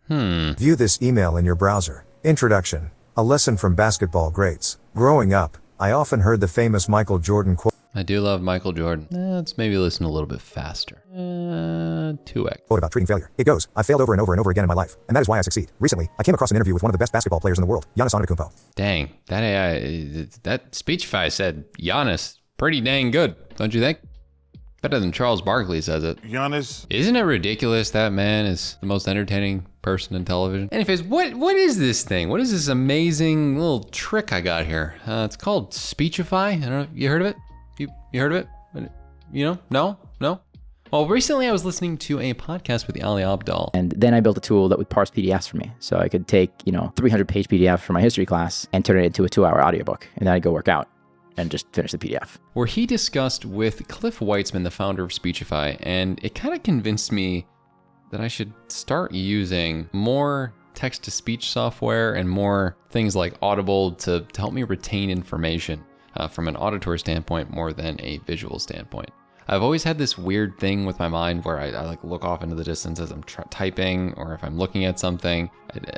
View this email in your browser. Introduction. A lesson from basketball greats. Growing up, I often heard the famous Michael Jordan quote. I do love Michael Jordan. Let's maybe listen a little bit faster. 2x. About treating failure. It goes, I failed over and over and over again in my life, and that is why I succeed. Recently, I came across an interview with one of the best basketball players in the world, Giannis Antetokounmpo. Dang, that AI, that Speechify said Giannis pretty dang good, don't you think? Better than Charles Barkley says it. Giannis. Isn't it ridiculous that man is the most entertaining person in television? Anyways, what is this thing? What is this amazing little trick I got here? It's called Speechify. I don't know, you heard of it? You heard of it? You know? No? Well, recently I was listening to a podcast with Ali Abdaal. And then I built a tool that would parse PDFs for me. So I could take, 300-page PDF from my history class and turn it into a 2-hour audiobook. And then I'd go work out and just finish the PDF. Where he discussed with Cliff Weitzman, the founder of Speechify, and it kind of convinced me that I should start using more text-to-speech software and more things like Audible to help me retain information from an auditory standpoint more than a visual standpoint. I've always had this weird thing with my mind where I like look off into the distance as I'm typing, or if I'm looking at something.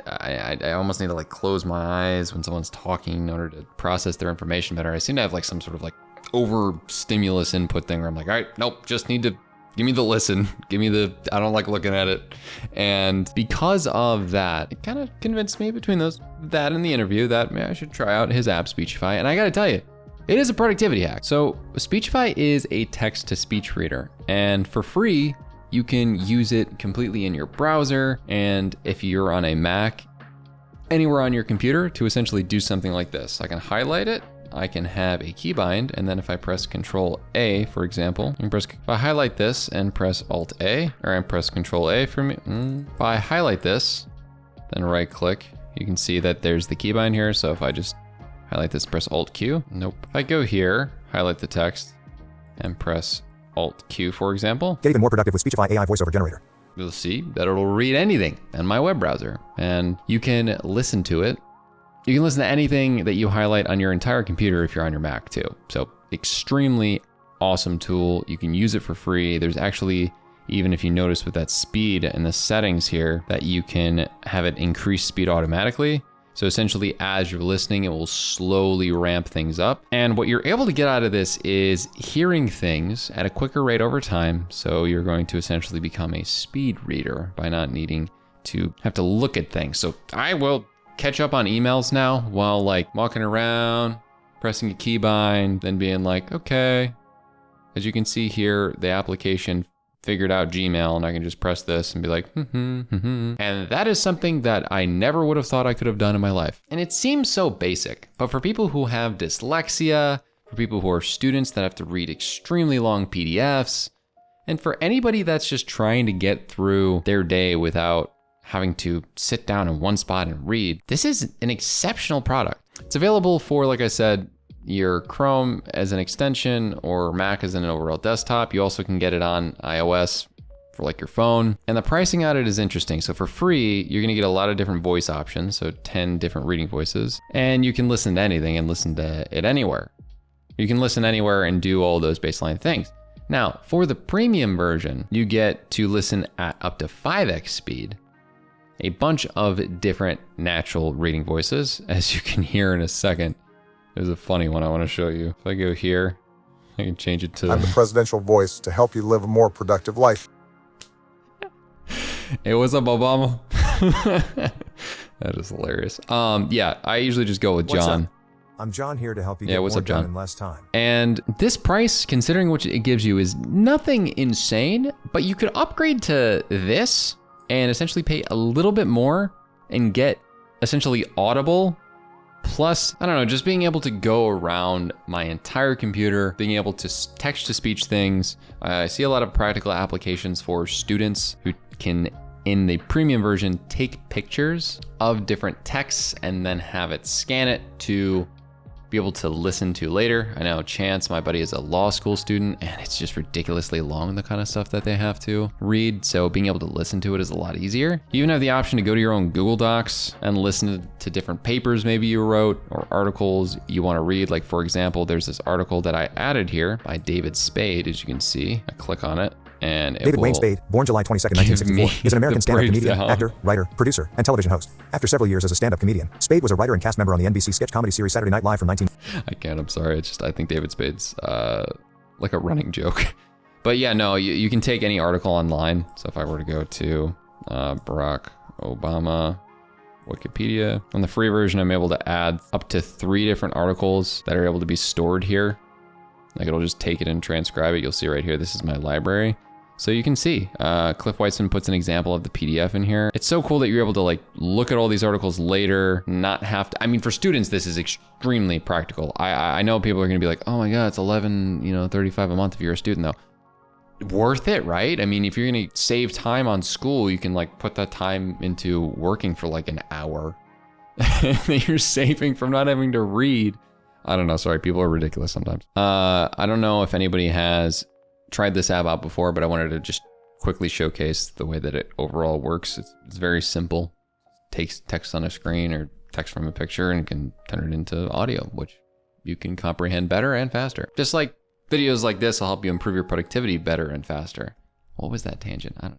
I almost need to like close my eyes when someone's talking in order to process their information better. I seem to have like some sort of like over stimulus input thing where I'm like, all right, nope, just need to give me the listen, I don't like looking at it. And because of that, it kind of convinced me between that and the interview that I should try out his app Speechify. And I gotta tell you, it is a productivity hack. So Speechify is a text-to-speech reader, and for free, you can use it completely in your browser, and if you're on a Mac, anywhere on your computer to essentially do something like this. I can highlight it, I can have a keybind, and then if I press Control-A, for example, if I highlight this and press Alt-A, or I press Control-A for me, if I highlight this, then right-click, you can see that there's the keybind here, so if I just highlight this, press Alt-Q. Nope. If I go here, highlight the text, and press Alt-Q, for example. Get even more productive with Speechify AI voiceover generator. You'll see that it'll read anything in my web browser, and you can listen to it. You can listen to anything that you highlight on your entire computer if you're on your Mac too. So extremely awesome tool. You can use it for free. There's actually, even if you notice with that speed in the settings here, that you can have it increase speed automatically. So essentially, as you're listening, it will slowly ramp things up. And what you're able to get out of this is hearing things at a quicker rate over time. So you're going to essentially become a speed reader by not needing to have to look at things. So I will catch up on emails now while like walking around, pressing a keybind, then being like, okay. As you can see here, the application figured out Gmail, and I can just press this and be like, And that is something that I never would have thought I could have done in my life. And it seems so basic, but for people who have dyslexia, for people who are students that have to read extremely long PDFs, and for anybody that's just trying to get through their day without having to sit down in one spot and read, this is an exceptional product. It's available for, like I said, your Chrome as an extension or Mac as an overall desktop. You also can get it on iOS for like your phone. And the pricing on it is interesting. So for free, you're gonna get a lot of different voice options. So 10 different reading voices. And you can listen to anything and listen to it anywhere. You can listen anywhere and do all those baseline things. Now, for the premium version, you get to listen at up to 5x speed, a bunch of different natural reading voices, as you can hear in a second. There's a funny one I want to show you. If I go here, I can change it to... I'm the presidential voice to help you live a more productive life. Hey, what's up, Obama? That is hilarious. Yeah, I usually just go with John. I'm John here to help you get more done in less time. And this price, considering what it gives you, is nothing insane, but you could upgrade to this and essentially pay a little bit more and get essentially Audible. Plus, I don't know, just being able to go around my entire computer, being able to text-to-speech things. I see a lot of practical applications for students who can, in the premium version, take pictures of different texts and then have it scan it to be able to listen to later. I know Chance, my buddy, is a law school student, and it's just ridiculously long, the kind of stuff that they have to read. So being able to listen to it is a lot easier. You even have the option to go to your own Google Docs and listen to different papers maybe you wrote or articles you want to read. Like, for example, there's this article that I added here by David Spade, as you can see. I click on it. and it David will Wayne Spade, born July 22nd, give 1964, me is an American the stand-up comedian, breakdown. actor, writer, producer, and television host. After several years as a stand-up comedian, Spade was a writer and cast member on the NBC sketch comedy series Saturday Night Live from 19... I can't, I'm sorry. It's just, I think David Spade's like a running joke. But yeah, no, you can take any article online. So if I were to go to Barack Obama Wikipedia, on the free version, I'm able to add up to 3 different articles that are able to be stored here. Like it'll just take it and transcribe it. You'll see right here, this is my library. So you can see, Cliff Weitzman puts an example of the PDF in here. It's so cool that you're able to like look at all these articles later, not have to, I mean, for students, this is extremely practical. I know people are gonna be like, oh my God, it's $11.35 a month if you're a student though. Worth it, right? I mean, if you're gonna save time on school, you can like put that time into working for like an hour that you're saving from not having to read. I don't know, sorry, people are ridiculous sometimes. I don't know if anybody has tried this app out before, but I wanted to just quickly showcase the way that it overall works. It's very simple. Takes text on a screen or text from a picture and can turn it into audio, which you can comprehend better and faster. Just like videos like this will help you improve your productivity better and faster. What was that tangent? I don't know.